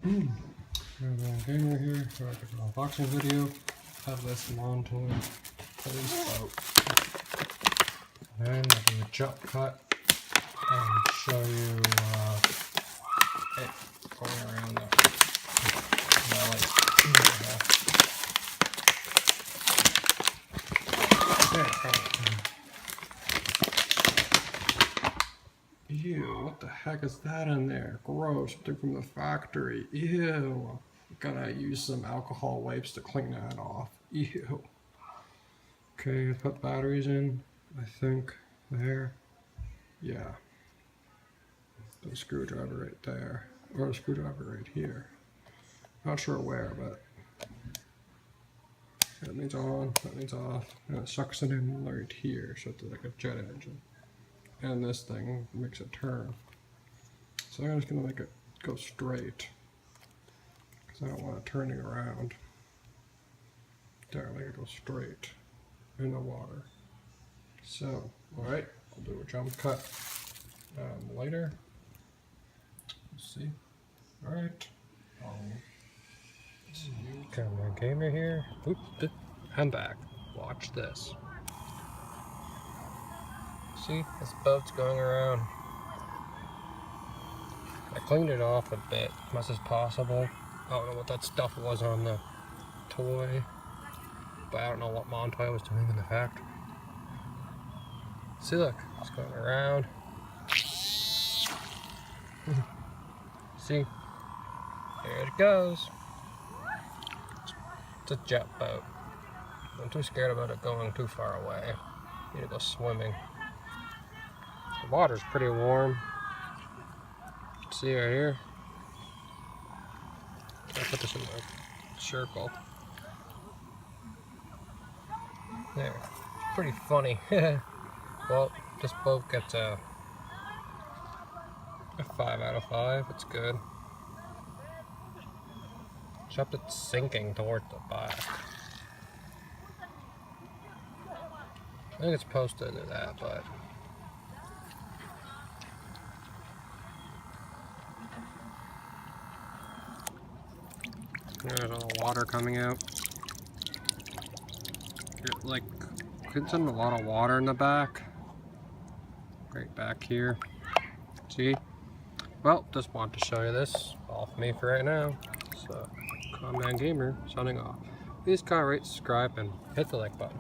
Gamer here for an unboxing video of this Montoy police boat. And then I'll do a jump cut and show you it going around the valley. Ew, what the heck is that in there? Gross, something from the factory. Ew. Gotta use some alcohol wipes to clean that off. Ew. Okay, I put batteries in, I think, there. Yeah. The screwdriver right there. Or the screwdriver right here. Not sure where, but that needs on, that needs off. And it sucks it in right here, so it's like a jet engine. And this thing makes it turn. So I'm just gonna make it go straight, because I don't want it turning around. There, make it go straight in the water. So, alright, I'll do a jump cut later. Let's see. Alright. Camera gamer here. Oop, I'm back. Watch this. See, this boat's going around. I cleaned it off a bit, as much as possible. I don't know what that stuff was on the toy, but I don't know what Montoy was doing in the factory. See, look, it's going around. See, here it goes. It's a jet boat. I'm too scared about it going too far away. I need to go swimming. The water's pretty warm. See right here? I'll put this in the circle. There. It's pretty funny. Well, this boat gets a 5 out of 5. It's good. Except it's sinking towards the back. I think it's supposed to do that, but there's all the water coming out. It like gets in a lot of water in the back. Right back here. See? Well, just want to show you this. All for me for right now. So, Gamer signing off. Please comment, rate, subscribe, and hit the like button.